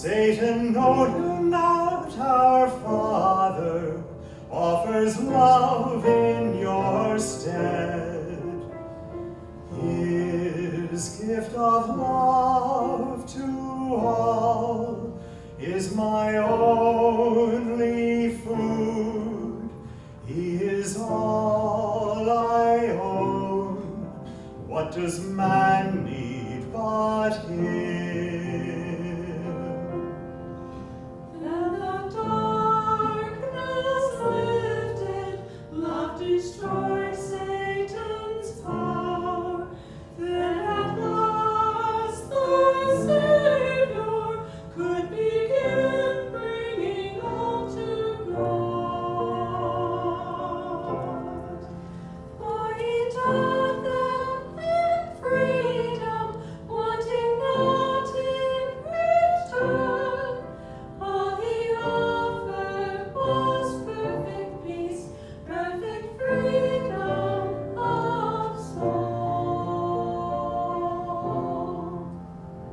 Satan, know you not our Father offers love in your stead? His gift of love to all is my only food. He is all I own. What does man need but him? And the darkness lifted, love destroys Satan's power. Then at last the Savior could begin bringing all to God. For he taught them in freedom, wanting nothing in return. All he offered was perfect peace, perfect freedom of soul.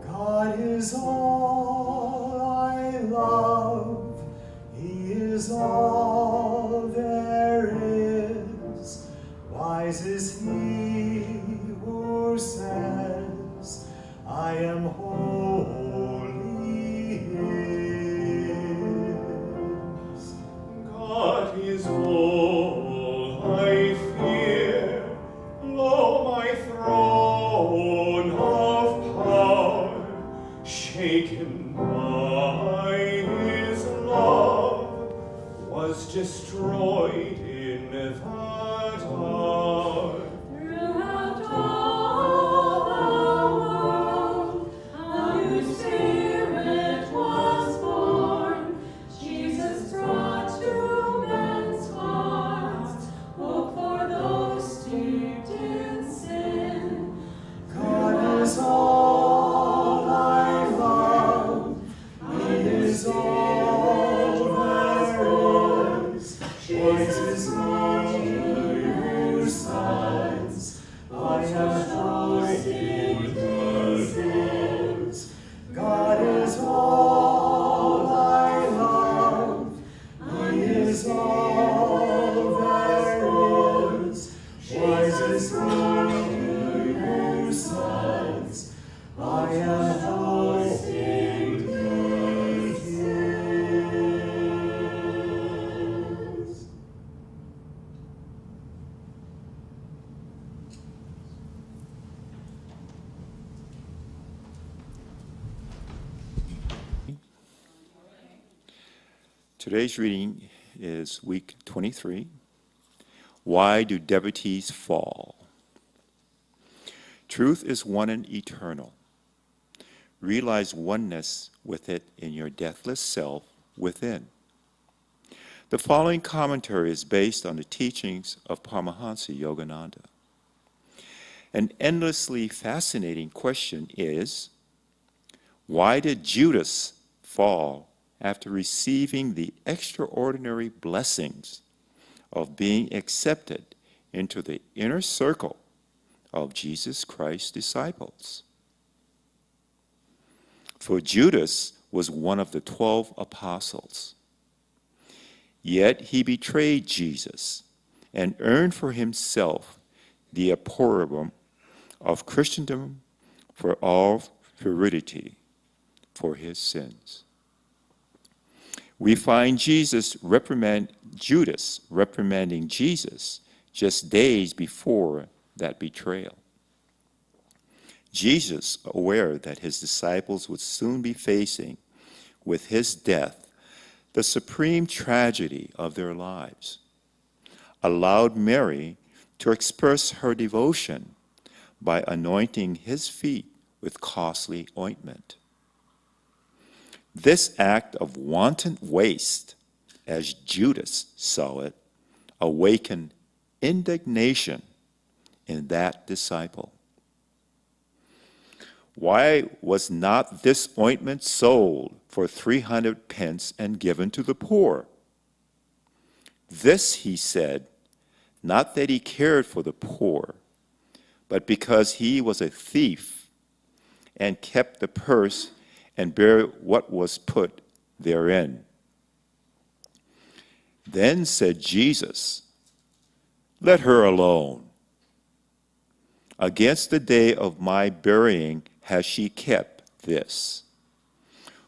God is all I love. He is all there is. Wise is he who says, I am wholly his. God is all I fear. Lo, my throne of power, shaken by his love, was destroyed in that hour. Throughout all the world, a new spirit was born. Jesus brought to men's hearts hope for those steeped in sin. God is all I love. He is all there is. Wise is he who says, I am trusting his. God is all I love. He is all there is. Wise is he who says, I am trusting his. Today's reading is week 23. Why do devotees fall? Truth is one and eternal. Realize oneness with it in your deathless self within. The following commentary is based on the teachings of Paramahansa Yogananda. An endlessly fascinating question is, why did Judas fall after receiving the extraordinary blessings of being accepted into the inner circle of Jesus Christ's disciples? For Judas was one of the 12 apostles. Yet he betrayed Jesus and earned for himself the opprobrium of Christendom for all futurity for his sins. We find Judas reprimanding Jesus just days before that betrayal. Jesus, aware that his disciples would soon be facing, with his death, the supreme tragedy of their lives, allowed Mary to express her devotion by anointing his feet with costly ointment. This act of wanton waste, as Judas saw it, awakened indignation in that disciple. Why was not this ointment sold for 300 pence and given to the poor? This, he said, not that he cared for the poor, but because he was a thief and kept the purse and bear what was put therein. Then said Jesus, Let her alone. Against the day of my burying has she kept this.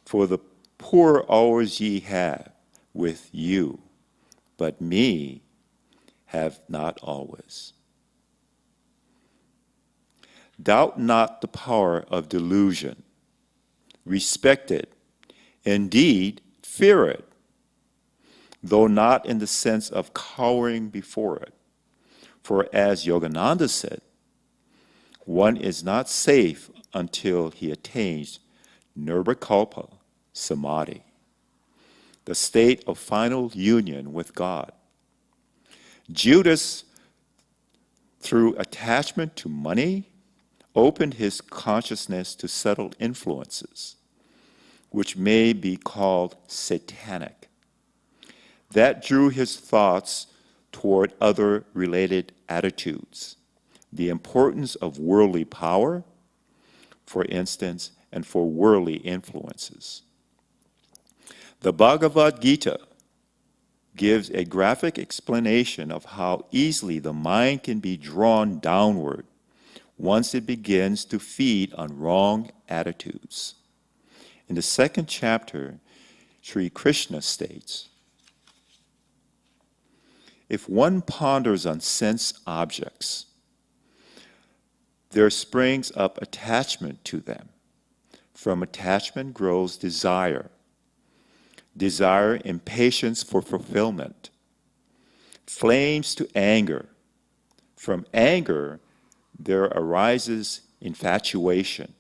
For the poor always ye have with you, but me have not always. Doubt not the power of delusion. Respect it. Indeed, fear it, though not in the sense of cowering before it. For as Yogananda said, one is not safe until he attains nirvikalpa samadhi, the state of final union with God. Judas, through attachment to money, opened his consciousness to subtle influences, which may be called satanic. That drew his thoughts toward other related attitudes, the importance of worldly power, for instance, and for worldly influences. The Bhagavad Gita gives a graphic explanation of how easily the mind can be drawn downward once it begins to feed on wrong attitudes. In the second chapter, Sri Krishna states, if one ponders on sense objects, there springs up attachment to them. From attachment grows desire. Desire, impatience for fulfillment. Flames to anger. From anger, there arises infatuation,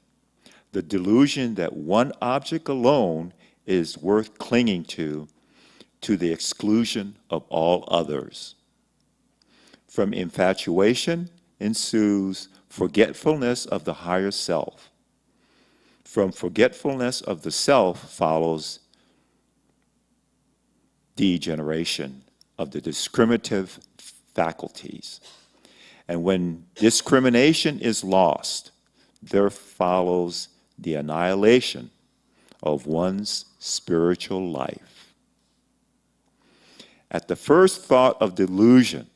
the delusion that one object alone is worth clinging to the exclusion of all others. From infatuation ensues forgetfulness of the higher self. From forgetfulness of the self follows degeneration of the discriminative faculties. And when discrimination is lost, there follows the annihilation of one's spiritual life. At the first thought of delusion,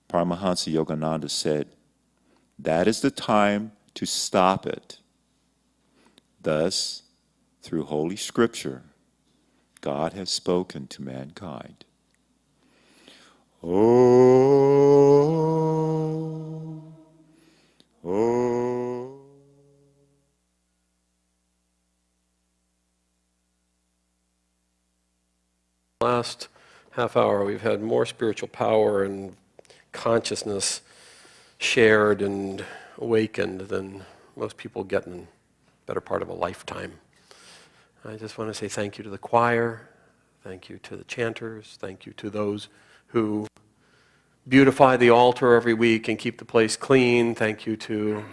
Paramahansa Yogananda said, that is the time to stop it. Thus, through Holy Scripture, God has spoken to mankind. Oh, oh. Last half hour, we've had more spiritual power and consciousness shared and awakened than most people get in the better part of a lifetime. I just want to say thank you to the choir, thank you to the chanters, thank you to those who beautify the altar every week and keep the place clean. Thank you to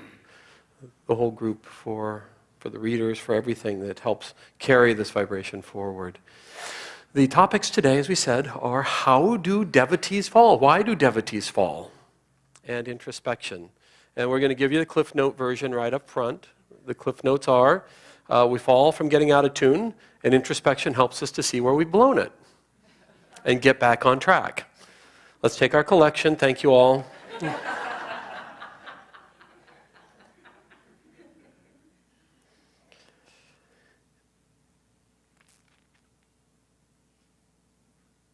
the whole group for the readers, for everything that helps carry this vibration forward. The topics today, as we said, are how do devotees fall? Why do devotees fall? And introspection. And we're going to give you the Cliff Note version right up front. The Cliff Notes are, we fall from getting out of tune, and introspection helps us to see where we've blown it and get back on track. Let's take our collection. Thank you all.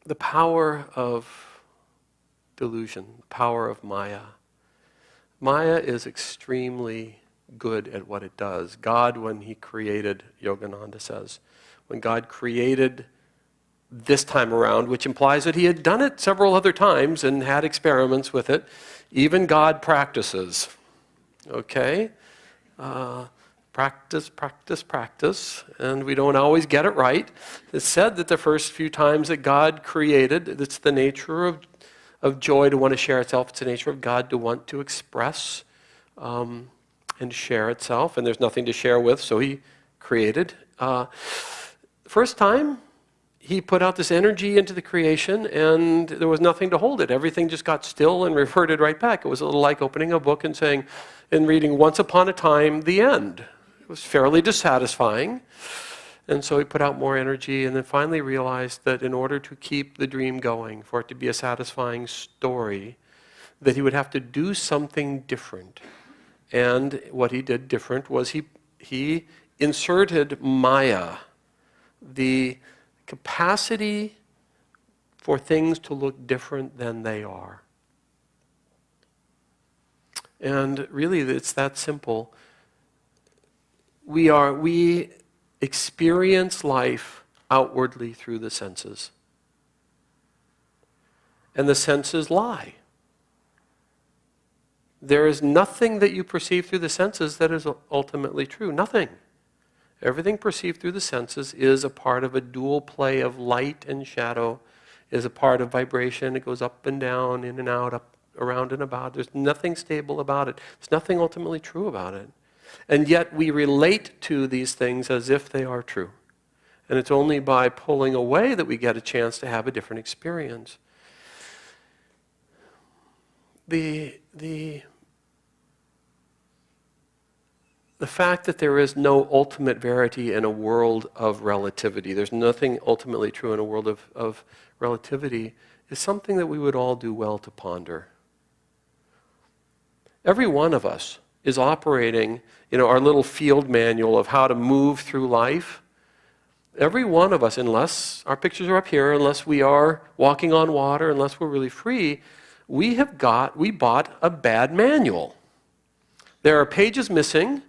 The power of delusion, the power of Maya. Maya is extremely good at what it does. God, when he created, Yogananda says, when God created this time around, which implies that he had done it several other times and had experiments with it, even God practices. Okay? Practice, practice, practice, and we don't always get it right. It's said that the first few times that God created, it's the nature of joy to want to share itself. It's the nature of God to want to express and share itself, and there's nothing to share with, so he created. First time, he put out this energy into the creation, and there was nothing to hold it. Everything just got still and reverted right back. It was a little like opening a book and saying, and reading Once Upon a Time, the end. It was fairly dissatisfying. And so he put out more energy and then finally realized that in order to keep the dream going, for it to be a satisfying story, that he would have to do something different. And what he did different was he inserted Maya, the capacity for things to look different than they are. And really, it's that simple. We experience life outwardly through the senses. And the senses lie. There is nothing that you perceive through the senses that is ultimately true. Nothing. Everything perceived through the senses is a part of a dual play of light and shadow, is a part of vibration. It goes up and down, in and out, up, around and about. There's nothing stable about it. There's nothing ultimately true about it. And yet we relate to these things as if they are true. And it's only by pulling away that we get a chance to have a different experience. The fact that there is no ultimate verity in a world of relativity, there's nothing ultimately true in a world of relativity, is something that we would all do well to ponder. Every one of us is operating, our little field manual of how to move through life. Every one of us, unless our pictures are up here, unless we are walking on water, unless we're really free, we bought a bad manual. There are pages missing.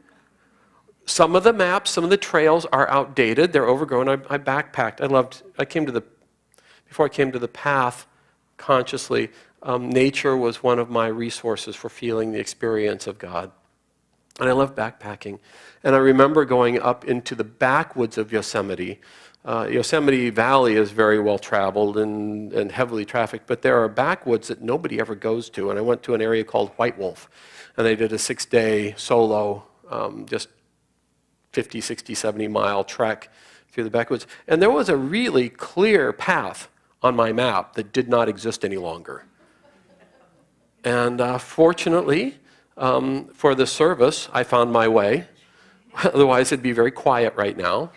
Some of the maps, some of the trails are outdated. They're overgrown. I backpacked. Before I came to the path consciously, nature was one of my resources for feeling the experience of God. And I loved backpacking. And I remember going up into the backwoods of Yosemite. Yosemite Valley is very well traveled and heavily trafficked, but there are backwoods that nobody ever goes to. And I went to an area called White Wolf, and they did a 6-day solo, just 50, 60, 70-mile trek through the backwoods. And there was a really clear path on my map that did not exist any longer. And fortunately, for the service, I found my way. Otherwise, it'd be very quiet right now.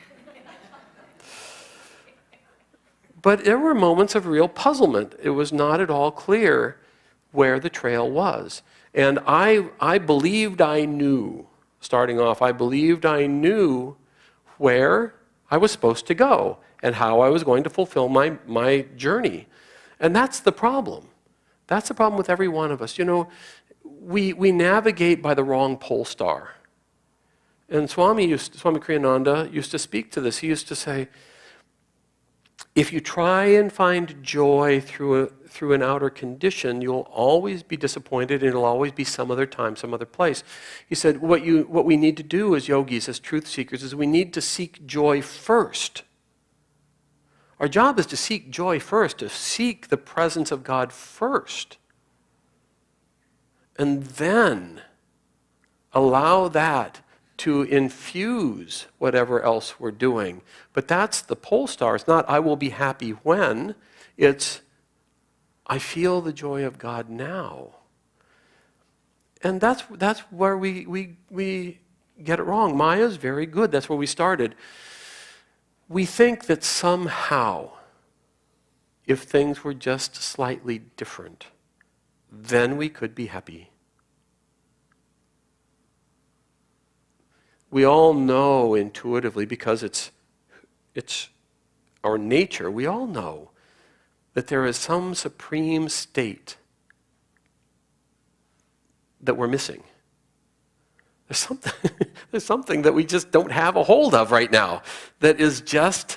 But there were moments of real puzzlement. It was not at all clear where the trail was. And I believed I knew. Starting off, I believed I knew where I was supposed to go and how I was going to fulfill my journey. And that's the problem. That's the problem with every one of us. We navigate by the wrong pole star. And Swami Kriyananda used to speak to this. He used to say, if you try and find joy through an outer condition, you'll always be disappointed, and it'll always be some other time, some other place. He said, what we need to do as yogis, as truth seekers, is we need to seek joy first. Our job is to seek joy first, to seek the presence of God first. And then allow that to infuse whatever else we're doing. But that's the pole star. It's not, I will be happy when. It's, I feel the joy of God now. And that's where we get it wrong. Maya's very good. That's where we started. We think that somehow, if things were just slightly different, then we could be happy. We all know intuitively, because it's our nature, we all know that there is some supreme state that we're missing. There's something that we just don't have a hold of right now that is just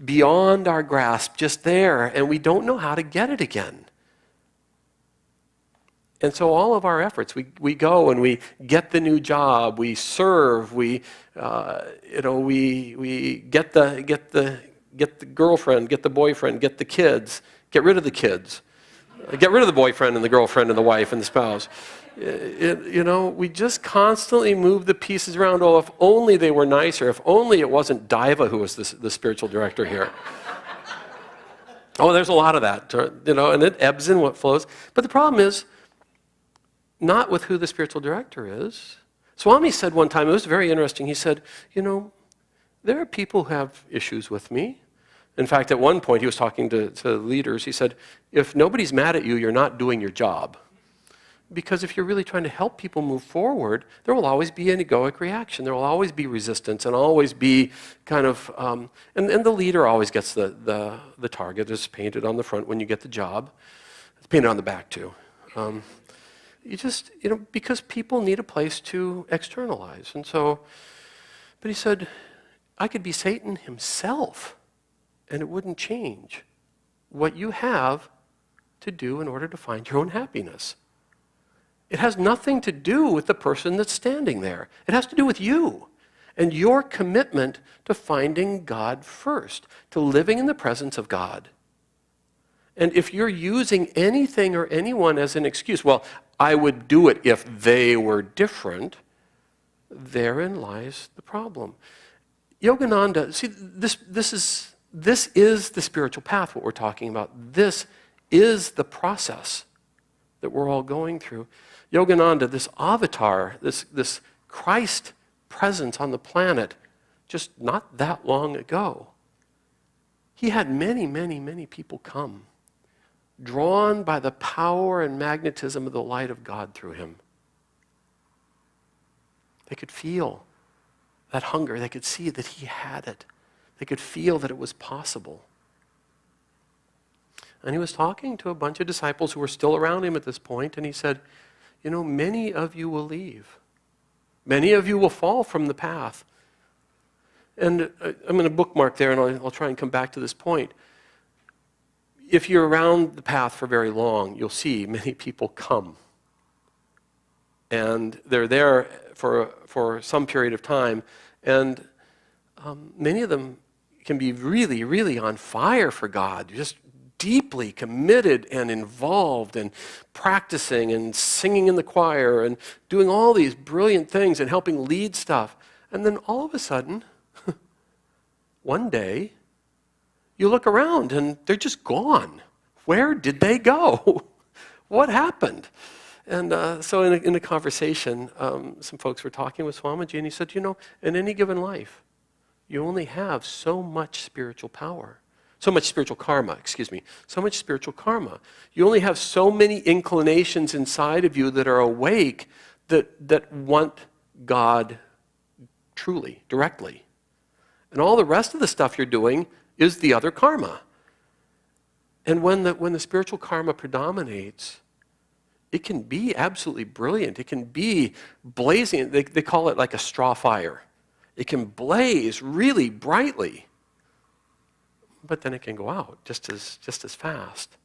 beyond our grasp, just there, and we don't know how to get it again. And so all of our efforts, we go and we get the new job, we serve, we get the girlfriend, get the boyfriend, get the kids, get rid of the kids, get rid of the boyfriend and the girlfriend and the wife and the spouse. We just constantly move the pieces around. Oh, if only they were nicer. If only it wasn't Daiva who was the spiritual director here. Oh, there's a lot of that, and it ebbs and what flows. But the problem is not with who the spiritual director is. Swami said one time, it was very interesting, he said, there are people who have issues with me. In fact, at one point he was talking to leaders, he said, if nobody's mad at you, you're not doing your job. Because if you're really trying to help people move forward, there will always be an egoic reaction. There will always be resistance and always be kind of, and the leader always gets the target. It's painted on the front when you get the job. It's painted on the back too. Because people need a place to externalize. And so, but he said, I could be Satan himself and it wouldn't change what you have to do in order to find your own happiness. It has nothing to do with the person that's standing there. It has to do with you and your commitment to finding God first, to living in the presence of God. And if you're using anything or anyone as an excuse, well, I would do it if they were different, therein lies the problem. Yogananda, see, this is the spiritual path, what we're talking about. This is the process that we're all going through. Yogananda, this avatar, this Christ presence on the planet, just not that long ago, he had many, many, many people come, drawn by the power and magnetism of the light of God through him. They could feel that hunger. They could see that he had it. They could feel that it was possible. And he was talking to a bunch of disciples who were still around him at this point, and he said, many of you will leave. Many of you will fall from the path. And I'm going to bookmark there, and I'll try and come back to this point. If you're around the path for very long, you'll see many people come. And they're there for some period of time, and many of them can be really, really on fire for God, just deeply committed and involved and practicing and singing in the choir and doing all these brilliant things and helping lead stuff. And then all of a sudden, one day, you look around and they're just gone. Where did they go? What happened? And so in a conversation, some folks were talking with Swamiji, and he said, in any given life, you only have so much spiritual power. So much spiritual karma, so much spiritual karma. You only have so many inclinations inside of you that are awake that want God truly, directly. And all the rest of the stuff you're doing is the other karma. And when the spiritual karma predominates, it can be absolutely brilliant. It can be blazing. They call it like a straw fire. It can blaze really brightly. But then it can go out just as fast.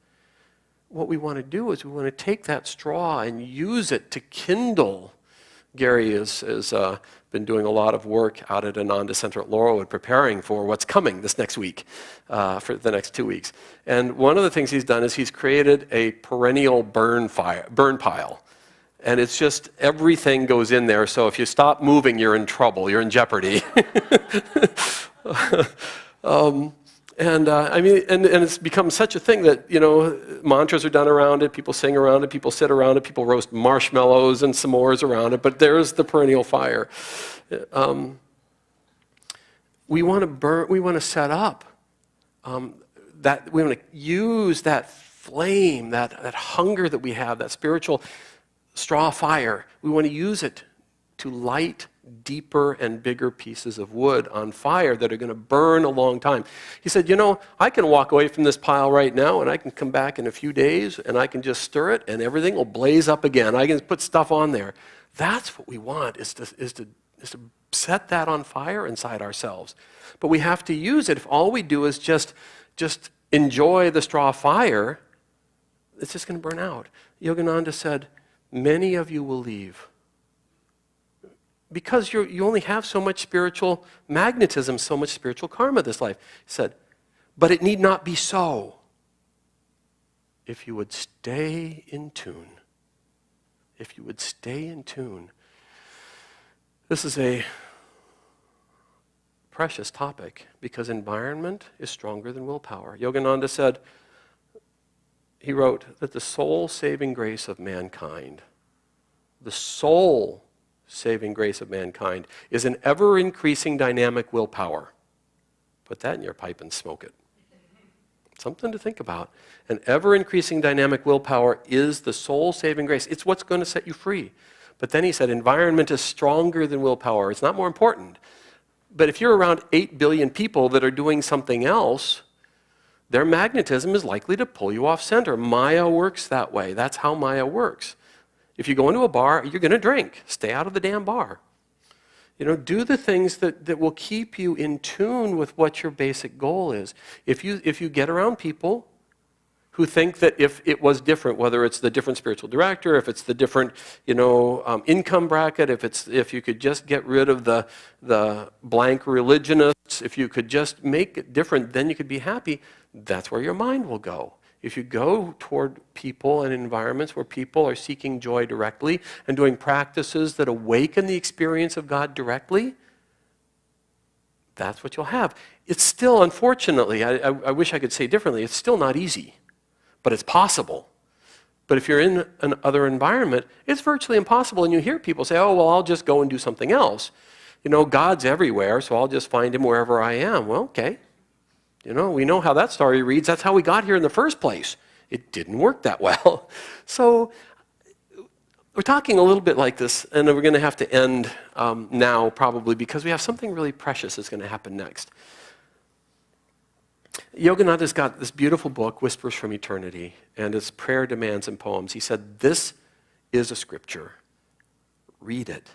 What we want to do is we want to take that straw and use it to kindle. Gary has been doing a lot of work out at Ananda Center at Laurelwood, preparing for what's coming this next week, for the next 2 weeks. And one of the things he's done is he's created a perennial burn pile. And it's just everything goes in there. So if you stop moving, you're in trouble. You're in jeopardy. And it's become such a thing that, mantras are done around it, people sing around it, people sit around it, people roast marshmallows and s'mores around it, but there's the perennial fire. We want to set up that, we want to use that flame, that hunger that we have, that spiritual straw fire. We want to use it to light deeper and bigger pieces of wood on fire that are going to burn a long time. He said, I can walk away from this pile right now and I can come back in a few days and I can just stir it and everything will blaze up again. I can put stuff on there. That's what we want, is to set that on fire inside ourselves. But we have to use it. If all we do is just enjoy the straw fire, it's just going to burn out. Yogananda said, many of you will leave. Because you only have so much spiritual magnetism, so much spiritual karma this life. He said, but it need not be so if you would stay in tune. If you would stay in tune. This is a precious topic because environment is stronger than willpower. Yogananda said, he wrote that the soul-saving grace of mankind, the soul saving grace of mankind is an ever-increasing dynamic willpower. Put that in your pipe and smoke it. Something to think about. An ever-increasing dynamic willpower is the soul-saving grace. It's what's going to set you free. But then he said environment is stronger than willpower. It's not more important. But if you're around 8 billion people that are doing something else, their magnetism is likely to pull you off center. Maya works that way. That's how Maya works. If you go into a bar, you're going to drink. Stay out of the damn bar. Do the things that will keep you in tune with what your basic goal is. If you get around people who think that if it was different, whether it's the different spiritual director, if it's the different income bracket, if you could just get rid of the blank religionists, if you could just make it different, then you could be happy, that's where your mind will go. If you go toward people and environments where people are seeking joy directly and doing practices that awaken the experience of God directly, that's what you'll have. It's still, unfortunately, I wish I could say differently, it's still not easy, but it's possible. But if you're in another environment, it's virtually impossible. And you hear people say, oh, well, I'll just go and do something else. God's everywhere, so I'll just find him wherever I am. Well, okay. We know how that story reads. That's how we got here in the first place. It didn't work that well. So we're talking a little bit like this, and we're going to have to end now probably because we have something really precious that's going to happen next. Yogananda's got this beautiful book, Whispers from Eternity, and it's prayer, demands, and poems. He said, this is a scripture. Read it.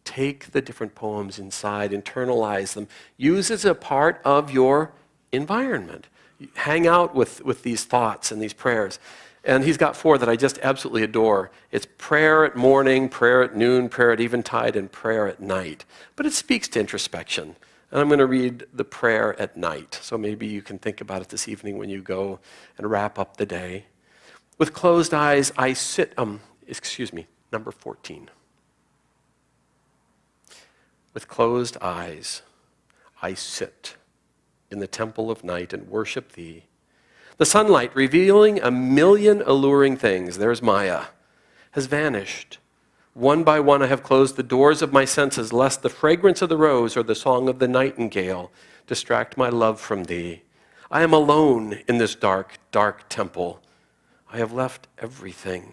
Take the different poems inside, internalize them. Use as a part of your environment. Hang out with these thoughts and these prayers. And he's got 4 that I just absolutely adore. It's prayer at morning, prayer at noon, prayer at eventide, and prayer at night. But it speaks to introspection. And I'm going to read the prayer at night. So maybe you can think about it this evening when you go and wrap up the day. With closed eyes, I sit, number 14. With closed eyes, I sit in the temple of night and worship thee. The sunlight, revealing a million alluring things, there's Maya, has vanished. One by one I have closed the doors of my senses, lest the fragrance of the rose or the song of the nightingale distract my love from thee. I am alone in this dark, dark temple. I have left everything.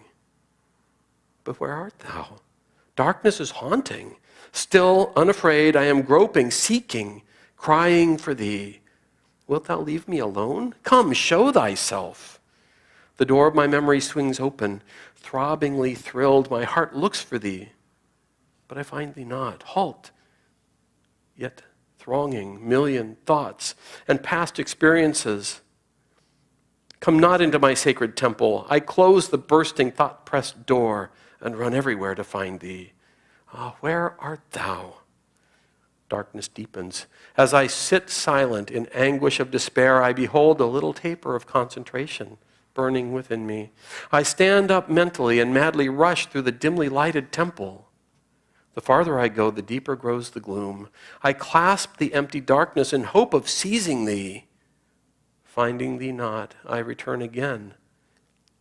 But where art thou? Darkness is haunting. Still unafraid, I am groping, seeking, crying for thee. Wilt thou leave me alone? Come, show thyself. The door of my memory swings open. Throbbingly thrilled, my heart looks for thee. But I find thee not. Halt. Yet thronging million thoughts and past experiences come not into my sacred temple. I close the bursting thought-pressed door and run everywhere to find thee. Ah, where art thou? Darkness deepens. As I sit silent in anguish of despair, I behold a little taper of concentration burning within me. I stand up mentally and madly rush through the dimly lighted temple. The farther I go, the deeper grows the gloom. I clasp the empty darkness in hope of seizing thee. Finding thee not, I return again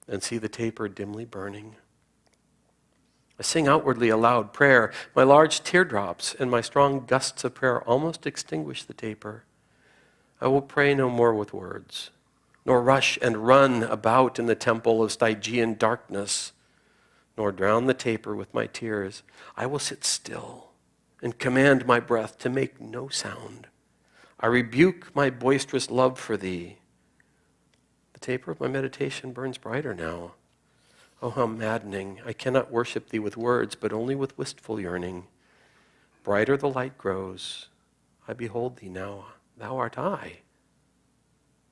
and see the taper dimly burning. I sing outwardly a loud prayer. My large teardrops and my strong gusts of prayer almost extinguish the taper. I will pray no more with words, nor rush and run about in the temple of Stygian darkness, nor drown the taper with my tears. I will sit still and command my breath to make no sound. I rebuke my boisterous love for thee. The taper of my meditation burns brighter now. Oh, how maddening. I cannot worship thee with words, but only with wistful yearning. Brighter the light grows. I behold thee now. Thou art I.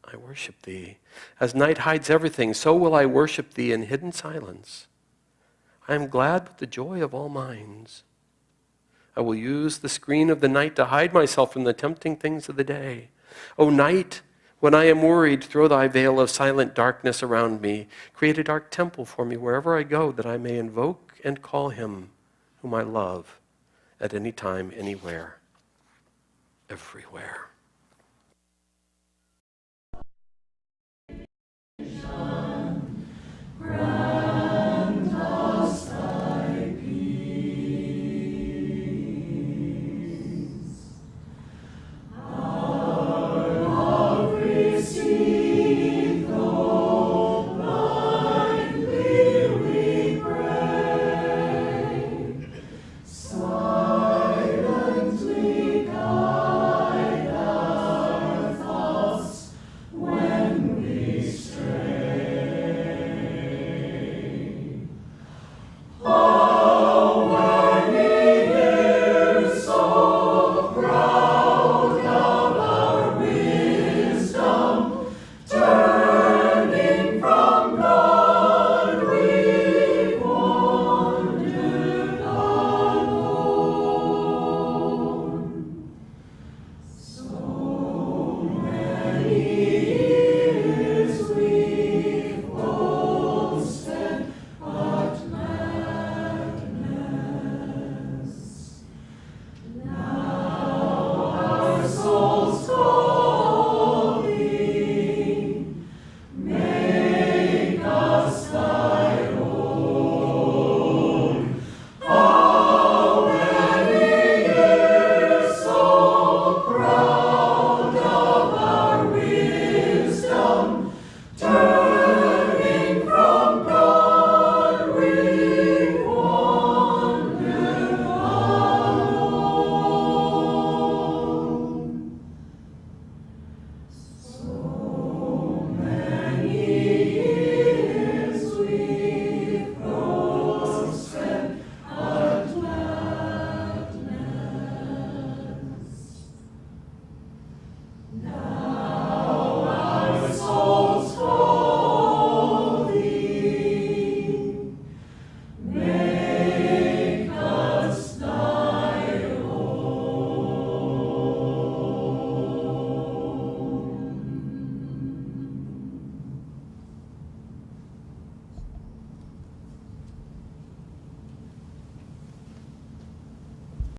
I worship thee. As night hides everything, so will I worship thee in hidden silence. I am glad with the joy of all minds. I will use the screen of the night to hide myself from the tempting things of the day. O night, when I am worried, throw thy veil of silent darkness around me. Create a dark temple for me wherever I go, that I may invoke and call him whom I love at any time, anywhere, everywhere.